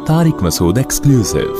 Tariq Masood exclusive.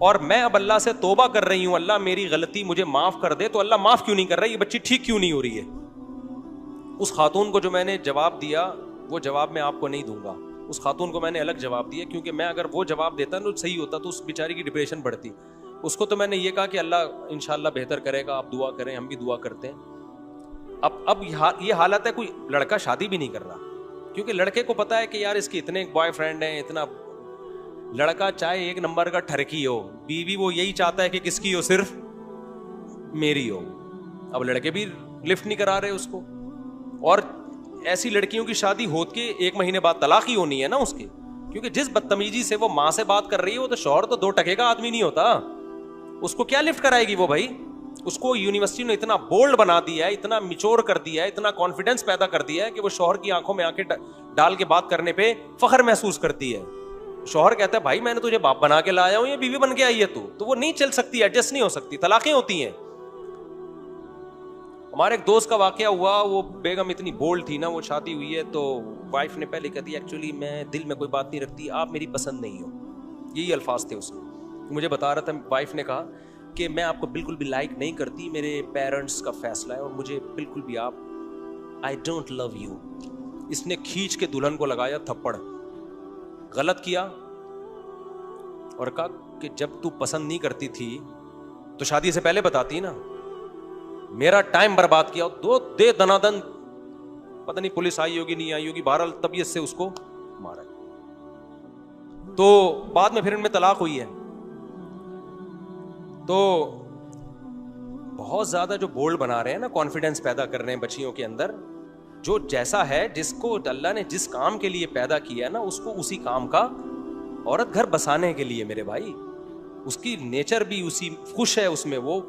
اور میں اب اللہ سے توبہ کر رہی ہوں, اللہ میری غلطی مجھے معاف کر دے, تو اللہ معاف کیوں نہیں کر رہا, یہ بچی ٹھیک کیوں نہیں ہو رہی ہے. اس خاتون کو جو میں نے جواب دیا وہ جواب میں آپ کو نہیں دوں گا. اس خاتون کو میں نے الگ جواب دیا, کیونکہ میں اگر وہ جواب دیتا تو صحیح ہوتا تو اس بیچاری کی ڈپریشن بڑھتی. اس کو تو میں نے یہ کہا کہ اللہ انشاءاللہ بہتر کرے گا, آپ دعا کریں, ہم بھی دعا کرتے ہیں. اب یہ حالت ہے, کوئی لڑکا شادی بھی نہیں کر رہا, کیونکہ لڑکے کو پتا ہے کہ یار اس کے اتنے بوائے فرینڈ ہیں, اتنا. لڑکا چاہے ایک نمبر کا ٹھرکی ہو, بیوی وہ یہی چاہتا ہے کہ کس کی ہو, صرف میری ہو. اب لڑکے بھی لفٹ نہیں کرا رہے اس کو, اور ایسی لڑکیوں کی شادی ہوت کے 1 مہینے بعد طلاق ہی ہونی ہے نا اس کی, کیونکہ جس بدتمیزی سے وہ ماں سے بات کر رہی ہے, وہ تو شوہر تو 2 ٹکے کا آدمی نہیں ہوتا, اس کو کیا لفٹ کرائے گی وہ بھائی. اس کو یونیورسٹی نے اتنا بولڈ بنا دیا ہے, اتنا میچور کر دیا ہے, اتنا کانفیڈنس پیدا کر دیا ہے کہ وہ شوہر کی آنکھوں میں آنکھیں ڈال کے بات کرنے پہ فخر محسوس کرتی ہے. شوہر کہتا ہے بھائی میں نے تجھے باپ بنا کے لایا ہوں, یہ بیوی بن کے آئی ہے تو وہ نہیں چل سکتی, ایڈجسٹ نہیں ہو سکتی, طلاقیں ہوتی ہیں. ہمارے ایک دوست کا واقعہ ہوا, وہ بیگم اتنی بولڈ تھی نا, وہ شادی ہوئی ہے تو وائف نے پہلے کہہ دیا ایکچولی میں دل میں کوئی بات نہیں رکھتی, آپ میری پسند نہیں ہو, یہی الفاظ تھے اس کے. مجھے بتا رہا تھا, وائف نے کہا کہ میں آپ کو بالکل بھی لائک نہیں کرتی, میرے پیرنٹس کا فیصلہ ہے اور مجھے بالکل بھی آپ, آئی ڈونٹ لو یو. اس نے کھینچ کے دلہن کو لگایا تھپڑ, غلط کیا, اور کہا کہ جب تو پسند نہیں کرتی تھی تو شادی سے پہلے بتاتی نا, میرا ٹائم برباد کیا, دے دنادن, پتہ نہیں پولیس آئی ہوگی نہیں آئی ہوگی, بہرحال طبیعت سے اس کو مارا. تو بعد میں پھر ان میں طلاق ہوئی ہے. تو بہت زیادہ جو بولڈ بنا رہے ہیں نا, کانفیڈنس پیدا کر رہے ہیں بچیوں کے اندر, جو جیسا ہے, جس کو اللہ نے جس کام کے لیے پیدا کیا ہے نا, اس کو اسی کام کا, عورت گھر بسانے کے لیے میرے بھائی, اس کی نیچر بھی اسی خوش ہے, اس میں وہ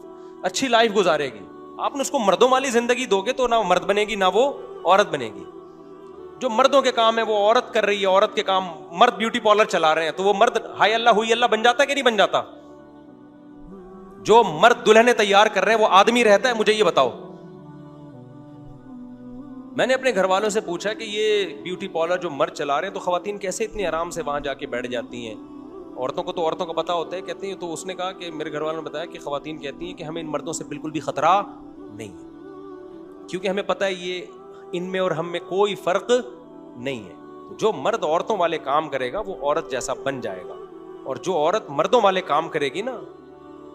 اچھی لائف گزارے گی. آپ نے اس کو مردوں والی زندگی دو گے تو نہ مرد بنے گی نہ وہ عورت بنے گی. جو مردوں کے کام ہے وہ عورت کر رہی ہے, عورت کے کام, مرد بیوٹی پارلر چلا رہے ہیں تو وہ مرد ہائی اللہ ہوئی اللہ بن جاتا ہے کہ نہیں بن جاتا. جو مرد دلہنیں تیار کر رہے ہیں وہ آدمی رہتا ہے, مجھے یہ بتاؤ. میں نے اپنے گھر والوں سے پوچھا کہ یہ بیوٹی پارلر جو مرد چلا رہے ہیں تو خواتین کیسے اتنی آرام سے وہاں جا کے بیٹھ جاتی ہیں, عورتوں کو تو عورتوں کو پتا ہوتا ہے, کہتی ہیں. تو اس نے کہا کہ میرے گھر والوں نے بتایا کہ خواتین کہتی ہیں کہ ہمیں ان مردوں سے بالکل بھی خطرہ نہیں ہے, کیونکہ ہمیں پتہ ہے یہ ان میں اور ہم میں کوئی فرق نہیں ہے. جو مرد عورتوں والے کام کرے گا وہ عورت جیسا بن جائے گا, اور جو عورت مردوں والے کام کرے گی نا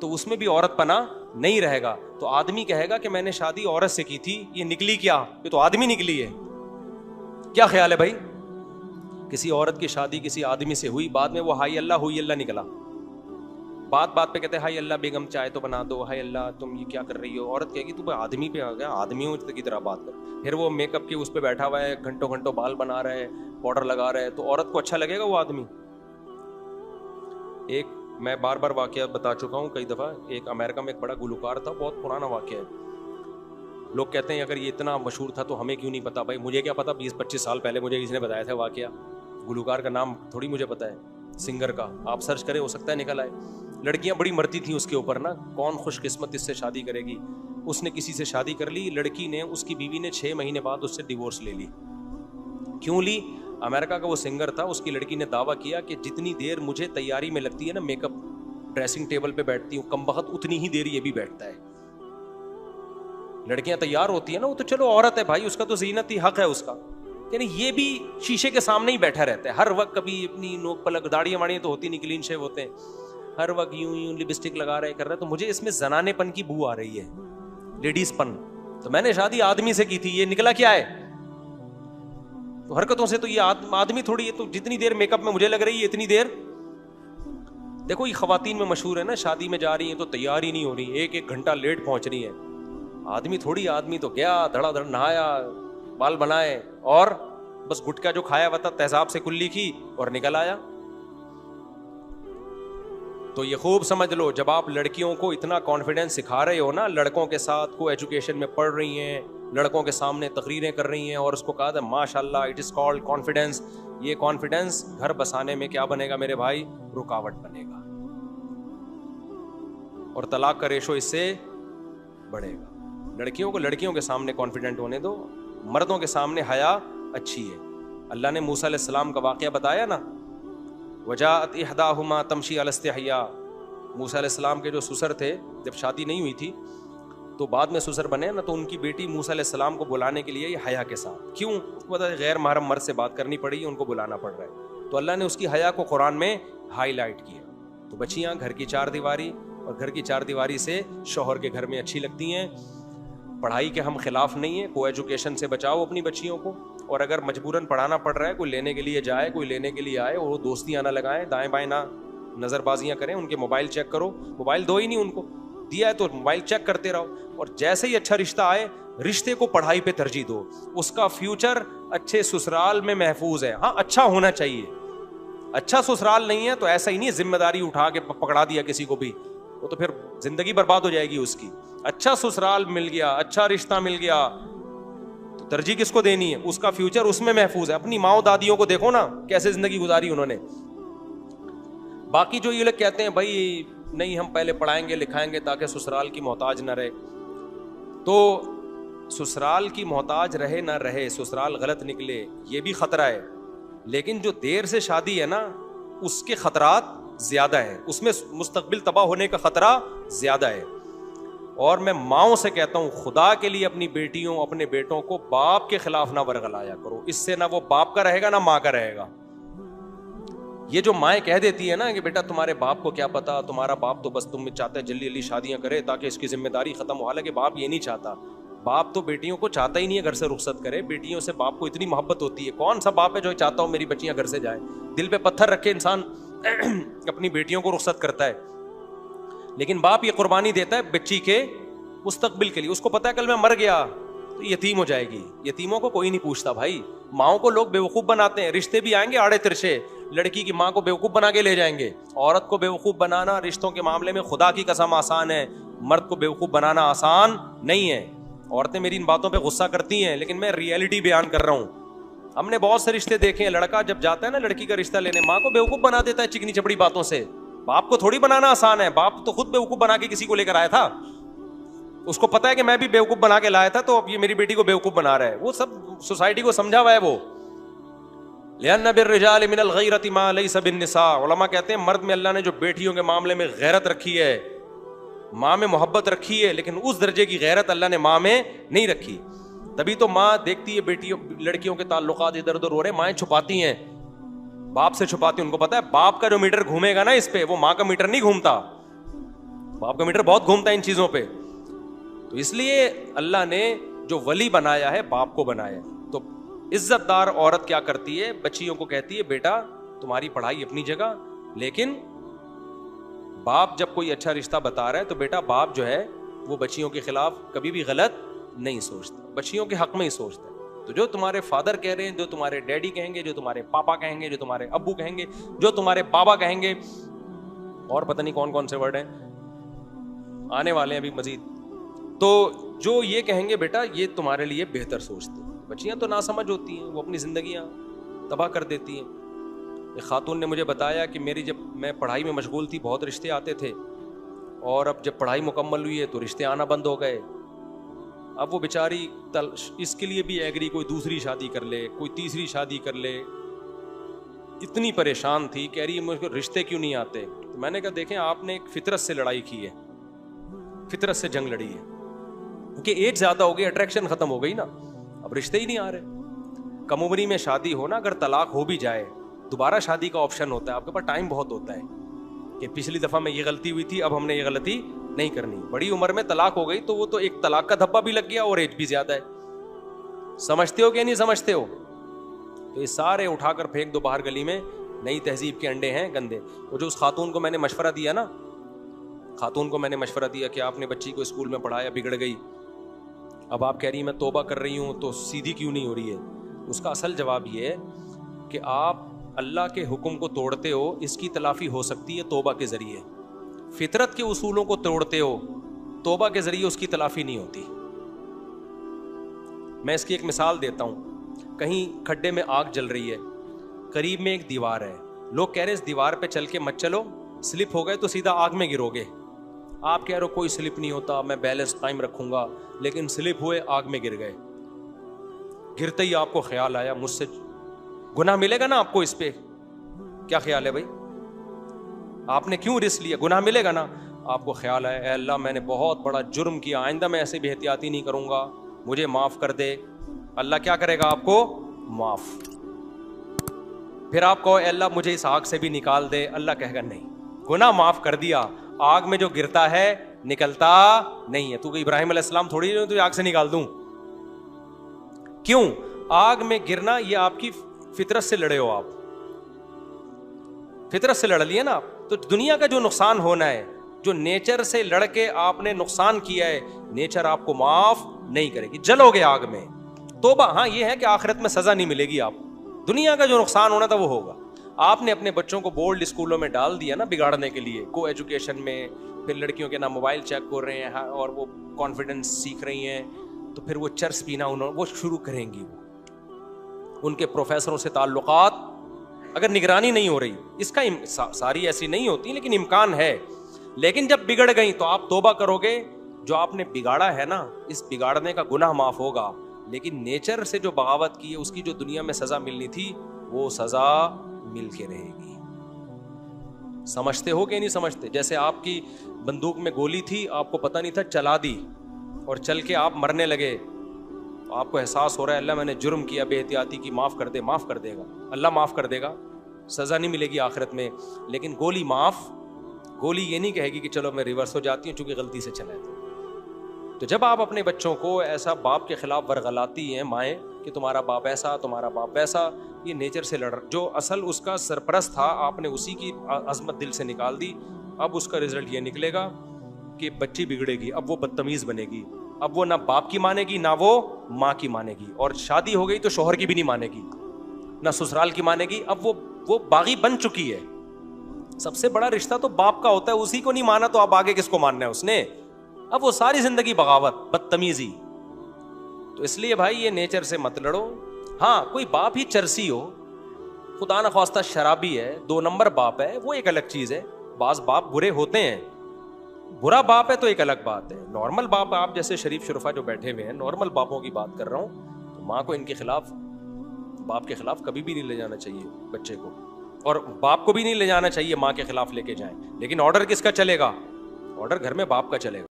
تو اس میں بھی عورت پنا نہیں رہے گا. تو آدمی کہے گا کہ میں نے شادی عورت سے کی تھی, یہ نکلی کیا, یہ تو آدمی نکلی ہے. کیا خیال ہے بھائی, کسی عورت کی شادی کسی آدمی سے ہوئی, بعد میں وہ ہائی اللہ ہوئی اللہ نکلا. بات بات پہ کہتے ہیں ہائی اللہ بیگم چائے تو بنا دو, ہائی اللہ تم یہ کیا کر رہی ہو. عورت کہے گی تو آدمی پہ آ گیا, آدمیوں کی طرح بات کر. پھر وہ میک اپ کے اس پہ بیٹھا ہوا ہے, گھنٹوں گھنٹوں بال بنا رہا ہے, پاؤڈر لگا رہا ہے, تو عورت کو اچھا لگے گا وہ آدمی. ایک میں بار بار واقعہ بتا چکا ہوں کئی دفعہ, ایک امریکہ میں ایک بڑا گلوکار تھا, بہت پرانا واقعہ ہے. لوگ کہتے ہیں اگر یہ اتنا مشہور تھا تو ہمیں کیوں نہیں پتا. بھائی مجھے کیا پتا, 20-25 سال پہلے مجھے کسی نے بتایا تھا واقعہ. گلوکار کا نام تھوڑی مجھے پتا ہے, سنگر کا آپ سرچ کریں, ہو سکتا ہے نکل آئے. لڑکیاں بڑی مرتی تھیں اس کے اوپر نا, کون خوش قسمت اس سے شادی کرے گی. اس نے کسی سے شادی کر لی, لڑکی نے, اس کی بیوی نے 6 مہینے بعد اس سے ڈیورس لے لی. کیوں لی؟ امریکہ کا وہ سنگر تھا, اس کی لڑکی نے دعویٰ کیا کہ جتنی دیر مجھے تیاری میں لگتی ہے نا, میک اپ ڈریسنگ ٹیبل پہ بیٹھتی ہوں, کم بخت اتنی ہی دیر یہ بھی بیٹھتا ہے. لڑکیاں تیار ہوتی ہیں نا, وہ تو چلو عورت ہے بھائی, اس کا تو زینت ہی حق ہے اس کا, یعنی یہ بھی شیشے کے سامنے ہی بیٹھا رہتا ہے ہر وقت. کبھی اپنی نوک پلک, داڑیاں واڑیاں تو ہوتی نہیں, کلین شیو ہوتے ہیں, ہر وقت یوں لپسٹک لگا رہے کر رہے. تو مجھے اس میں زنانے پن کی بو آ رہی ہے, لیڈیز پن. تو میں نے شادی آدمی سے کی تھی, یہ نکلا کیا ہے, تو حرکتوں سے تو یہ آدمی تھوڑی ہے. تو جتنی دیر میک اپ میں مجھے لگ رہی ہے اتنی دیر. دیکھو یہ خواتین میں مشہور ہے نا, شادی میں جا رہی ہیں تو تیار ہی نہیں ہو رہی, 1-1 گھنٹہ لیٹ پہنچ رہی ہے. آدمی تھوڑی, آدمی تو گیا دھڑا دھڑ نہایا, بال بنائے, اور بس گٹکا جو کھایا ہوا تھا تہذاب سے کلی کی اور نکل آیا. تو یہ خوب سمجھ لو, جب آپ لڑکیوں کو اتنا کانفیڈنس سکھا رہے ہو نا, لڑکوں کے ساتھ کو ایجوکیشن میں پڑھ رہی ہیں, لڑکوں کے سامنے تقریریں کر رہی ہیں, اور اس کو کہا تھا ماشاء اللہ اٹ از کالڈ کانفیڈنس. یہ کانفیڈنس گھر بسانے میں کیا بنے گا میرے بھائی, رکاوٹ بنے گا, اور طلاق کا ریشو اس سے بڑھے گا. لڑکیوں کو لڑکیوں کے سامنے کانفیڈنٹ ہونے دو, مردوں کے سامنے حیا اچھی ہے. اللہ نے موسیٰ علیہ السلام کا واقعہ بتایا نا, وجاءت احداہما تمشی علی استحیاء, موسیٰ علیہ السلام کے جو سسر تھے, جب شادی نہیں ہوئی تھی تو بعد میں سسر بنے نا, تو ان کی بیٹی موسیٰ علیہ السلام کو بلانے کے لیے یہ حیا کے ساتھ, کیوں, اس کو پتا ہے غیر محرم مرد سے بات کرنی پڑی ہے, ان کو بلانا پڑ رہا ہے, تو اللہ نے اس کی حیا کو قرآن میں ہائی لائٹ کیا. تو بچیاں گھر کی چار دیواری, اور گھر کی چار دیواری سے شوہر کے گھر میں اچھی لگتی ہیں. پڑھائی کے ہم خلاف نہیں ہیں, کو ایجوکیشن سے بچاؤ اپنی بچیوں کو, اور اگر مجبوراً پڑھانا پڑ رہا ہے, کوئی لینے کے لیے جائے, کوئی لینے کے لیے آئے, اور وہ دوستیاں نہ لگائیں, دائیں بائیں نہ نظر بازیاں کریں, ان کے موبائل چیک کرو, موبائل دو ہی نہیں ان کو, دیا ہے تو موبائل چیک کرتے رہو, اور جیسے ہی اچھا رشتہ آئے رشتے کو پڑھائی پہ ترجیح دو, اس کا فیوچر اچھے سسرال میں محفوظ ہے. ہاں اچھا ہونا چاہیے, اچھا سسرال نہیں ہے تو ایسا ہی نہیں ذمہ داری اٹھا کے پکڑا دیا کسی کو بھی, وہ تو پھر زندگی برباد ہو جائے گی اس کی. اچھا سسرال مل گیا, اچھا رشتہ مل گیا, تو ترجیح کس کو دینی ہے, اس کا فیوچر اس میں محفوظ ہے. اپنی ماؤں دادیوں کو دیکھو نا کیسے زندگی گزاری انہوں نے. باقی جو یہ لوگ کہتے ہیں بھائی نہیں ہم پہلے پڑھائیں گے لکھائیں گے تاکہ سسرال کی محتاج نہ رہے, تو سسرال کی محتاج رہے نہ رہے, سسرال غلط نکلے, یہ بھی خطرہ ہے, لیکن جو دیر سے شادی ہے نا اس کے خطرات زیادہ ہیں, اس میں مستقبل تباہ ہونے کا خطرہ زیادہ ہے. اور میں ماؤں سے کہتا ہوں خدا کے لیے اپنی بیٹیوں اپنے بیٹوں کو باپ کے خلاف نہ ورغلایا کرو, اس سے نہ وہ باپ کا رہے گا نہ ماں کا رہے گا. یہ جو مائیں کہہ دیتی ہے نا کہ بیٹا تمہارے باپ کو کیا پتا, تمہارا باپ تو بس تم چاہتا ہے جلدی جلدی شادیاں کرے تاکہ اس کی ذمہ داری ختم ہو, حالانکہ باپ یہ نہیں چاہتا. باپ تو بیٹیوں کو چاہتا ہی نہیں ہے گھر سے رخصت کرے, بیٹیوں سے باپ کو اتنی محبت ہوتی ہے. کون سا باپ ہے جو چاہتا ہو میری بچیاں گھر سے جائیں, دل پہ پتھر رکھے انسان اپنی بیٹیوں کو رخصت کرتا ہے, لیکن باپ یہ قربانی دیتا ہے بچی کے مستقبل کے لیے. اس کو پتا ہے کل میں مر گیا تو یتیم ہو جائے گی. یتیموں کو کوئی نہیں پوچھتا بھائی, ماؤں کو لوگ بیوقوف بناتے ہیں, رشتے بھی آئیں گے آڑے ترچے, لڑکی کی ماں کو بیوقوف بنا کے لے جائیں گے. عورت کو بیوقوف بنانا رشتوں کے معاملے میں خدا کی قسم آسان ہے, مرد کو بیوقوف بنانا آسان نہیں ہے. عورتیں میری ان باتوں پہ غصہ کرتی ہیں لیکن میں ریئلٹی بیان کر رہا ہوں. ہم نے بہت سے رشتے دیکھے ہیں, لڑکا جب جاتا ہے نا لڑکی کا رشتہ لینے, ماں کو بیوقوف بنا دیتا ہے چکنی چپڑی باتوں سے. باپ کو تھوڑی بنانا آسان ہے, باپ تو خود بیوقوف بنا کے کسی کو لے کر آیا تھا, اس کو پتا ہے کہ میں بھی بیوقوف بنا کے لایا تھا تو اب یہ میری بیٹی کو بیوقوف بنا رہا ہے. وہ سب سوسائٹی کو سمجھا ہوا ہے. وہ لِأَنَّ بِالرِّجَالِ مِنَ الْغَيْرَةِ مَا لَيْسَ بِالنِّسَاءِ, علماء کہتے ہیں مرد میں اللہ نے جو بیٹیوں کے معاملے میں غیرت رکھی ہے, ماں میں محبت رکھی ہے, لیکن اس درجے کی غیرت اللہ نے ماں میں نہیں رکھی. تبھی تو ماں دیکھتی ہے بیٹیوں لڑکیوں کے تعلقات ادھر ادھر ہو رہے, مائیں چھپاتی ہیں, باپ سے چھپاتی ہیں. ان کو پتا ہے باپ کا جو میٹر گھومے گا نا اس پہ, وہ ماں کا میٹر نہیں گھومتا. باپ کا میٹر بہت گھومتا ہے ان چیزوں پہ. تو اس لیے اللہ نے جو ولی بنایا ہے باپ کو بنایا. تو عزت دار عورت کیا کرتی ہے, بچیوں کو کہتی ہے بیٹا تمہاری پڑھائی اپنی جگہ, لیکن باپ جب کوئی اچھا رشتہ بتا رہا ہے تو بیٹا باپ جو ہے وہ بچیوں کے خلاف کبھی بھی غلط نہیں سوچتا, بچیوں کے حق میں ہی سوچتا ہے. تو جو تمہارے فادر کہہ رہے ہیں, جو تمہارے ڈیڈی کہیں گے, جو تمہارے پاپا کہیں گے, جو تمہارے ابو کہیں گے, جو تمہارے بابا کہیں گے, اور پتہ نہیں کون کون سے ورڈ ہیں آنے والے ہیں ابھی مزید, تو جو یہ کہیں گے بیٹا یہ تمہارے لیے بہتر سوچتے ہیں. بچیاں تو ناسمجھ ہوتی ہیں, وہ اپنی زندگیاں تباہ کر دیتی ہیں. ایک خاتون نے مجھے بتایا کہ میری جب میں پڑھائی میں مشغول تھی بہت رشتے آتے تھے, اور اب جب پڑھائی مکمل ہوئی ہے تو رشتے آنا بند ہو گئے. اب وہ بیچاری اس کے لیے بھی ایگری کوئی دوسری شادی کر لے, کوئی تیسری شادی کر لے, اتنی پریشان تھی, کہہ رہی ہے مجھ کو رشتے کیوں نہیں آتے. تو میں نے کہا دیکھیں آپ نے ایک فطرت سے لڑائی کی ہے, فطرت سے جنگ لڑی ہے, کیونکہ ایج زیادہ ہو گئی, اٹریکشن ختم ہو گئی نا, اب رشتے ہی نہیں آ رہے. کم عمری میں شادی ہو نا, اگر طلاق ہو بھی جائے دوبارہ شادی کا آپشن ہوتا ہے, آپ کے پاس ٹائم بہت ہوتا ہے کہ پچھلی دفعہ میں یہ غلطی ہوئی تھی اب ہم نے یہ غلطی نہیں کرنی. بڑی عمر میں طلاق ہو گئی تو وہ تو ایک طلاق کا دھبا بھی لگ گیا اور ایج بھی زیادہ ہے. سمجھتے ہو کہ نہیں سمجھتے ہو؟ تو یہ سارے اٹھا کر پھینک دو باہر گلی میں, نئی تہذیب کے انڈے ہیں گندے. وہ جو اس خاتون کو میں نے مشورہ دیا نا, خاتون کو میں نے مشورہ دیا کہ آپ نے بچی کو اسکول میں پڑھایا, بگڑ گئی, اب آپ کہہ رہی ہیں میں توبہ کر رہی ہوں تو سیدھی کیوں نہیں ہو رہی ہے. اس کا اصل جواب یہ ہے کہ آپ اللہ کے حکم کو توڑتے ہو, اس کی تلافی ہو سکتی ہے توبہ کے ذریعے. فطرت کے اصولوں کو توڑتے ہو, توبہ کے ذریعے اس کی تلافی نہیں ہوتی. میں اس کی ایک مثال دیتا ہوں. کہیں کھڈے میں آگ جل رہی ہے, قریب میں ایک دیوار ہے, لوگ کہہ رہے اس دیوار پہ چل کے مت چلو, سلپ ہو گئے تو سیدھا آگ میں گرو گے. آپ کہہ رہے ہو کوئی سلپ نہیں ہوتا, میں بیلنس قائم رکھوں گا, لیکن سلپ ہوئے آگ میں گر گئے. گرتے ہی آپ کو خیال آیا مجھ سے گناہ ملے گا نا آپ کو اس پہ, کیا خیال ہے بھائی؟ آپ نے کیوں رسک لیا؟ گناہ ملے گا نا. آپ کو خیال ہے اے اللہ میں نے بہت بڑا جرم کیا, آئندہ میں ایسے بھی احتیاطی نہیں کروں گا, مجھے معاف کر دے. اللہ کیا کرے گا؟ آپ کو معاف. پھر آپ کہو اے اللہ مجھے اس آگ سے بھی نکال دے, اللہ کہے گا نہیں, گناہ معاف کر دیا, آگ میں جو گرتا ہے نکلتا نہیں ہے. تو کہ ابراہیم علیہ السلام تھوڑی تو آگ سے نکال دوں. کیوں؟ آگ میں گرنا یہ آپ کی فطرت سے لڑے ہو, آپ فطرت سے لڑ لیے نا آپ. تو دنیا کا جو نقصان ہونا ہے, جو نیچر سے لڑ کے آپ نے نقصان کیا ہے, نیچر آپ کو معاف نہیں کرے گی, جلو گے آگ میں. توبہ ہاں یہ ہے کہ آخرت میں سزا نہیں ملے گی, آپ دنیا کا جو نقصان ہونا تھا وہ ہوگا. آپ نے اپنے بچوں کو بورڈ اسکولوں میں ڈال دیا نا بگاڑنے کے لیے, کو ایجوکیشن میں, پھر لڑکیوں کے نام موبائل چیک کر رہے ہیں اور وہ کانفیڈنس سیکھ رہی ہیں, تو پھر وہ چرس پینا وہ شروع کریں گی. ان کے پروفیسروں سے تعلقات اگر نگرانی نہیں ہو رہی, اس کا ساری ایسی نہیں ہوتی لیکن امکان ہے. لیکن جب بگڑ گئی تو آپ توبہ کرو گے, جو آپ نے بگاڑا ہے نا اس بگاڑنے کا گناہ معاف ہوگا, لیکن نیچر سے جو بغاوت کی ہے اس کی جو دنیا میں سزا ملنی تھی وہ سزا مل کے رہے گی. سمجھتے ہو کہ نہیں سمجھتے؟ جیسے آپ کی بندوق میں گولی تھی, آپ کو پتہ نہیں تھا, چلا دی اور چل کے آپ مرنے لگے, آپ کو احساس ہو رہا ہے اللہ میں نے جرم کیا, بے احتیاطی کی, معاف کر دے. معاف کر دے گا اللہ, معاف کر دے گا, سزا نہیں ملے گی آخرت میں. لیکن گولی معاف, گولی یہ نہیں کہے گی کہ چلو میں ریورس ہو جاتی ہوں چونکہ غلطی سے چلا تھا. تو جب آپ اپنے بچوں کو ایسا باپ کے خلاف ورغلاتی ہیں مائیں کہ تمہارا باپ ایسا, تمہارا باپ ویسا, یہ نیچر سے لڑ, جو اصل اس کا سرپرست تھا آپ نے اسی کی عظمت دل سے نکال دی. اب اس کا رزلٹ یہ نکلے گا کہ بچی بگڑے گی, اب وہ بدتمیز بنے گی, اب وہ نہ باپ کی مانے گی نہ وہ ماں کی مانے گی, اور شادی ہو گئی تو شوہر کی بھی نہیں مانے گی, نہ سسرال کی مانے گی. اب وہ باغی بن چکی ہے. سب سے بڑا رشتہ تو باپ کا ہوتا ہے, اسی کو نہیں مانا تو اب آگے کس کو ماننا ہے اس نے؟ اب وہ ساری زندگی بغاوت, بدتمیزی. تو اس لیے بھائی یہ نیچر سے مت لڑو. ہاں کوئی باپ ہی چرسی ہو, خدا نہ خواستہ شرابی ہے, 2 نمبر باپ ہے, وہ ایک الگ چیز ہے. بعض باپ برے ہوتے ہیں, برا باپ ہے تو ایک الگ بات ہے. نارمل باپ, آپ جیسے شریف شرفا جو بیٹھے ہوئے ہیں, نارمل باپوں کی بات کر رہا ہوں, تو ماں کو ان کے خلاف, باپ کے خلاف کبھی بھی نہیں لے جانا چاہیے بچے کو, اور باپ کو بھی نہیں لے جانا چاہیے ماں کے خلاف لے کے جائیں. لیکن آرڈر کس کا چلے گا؟ آرڈر گھر میں باپ کا چلے گا.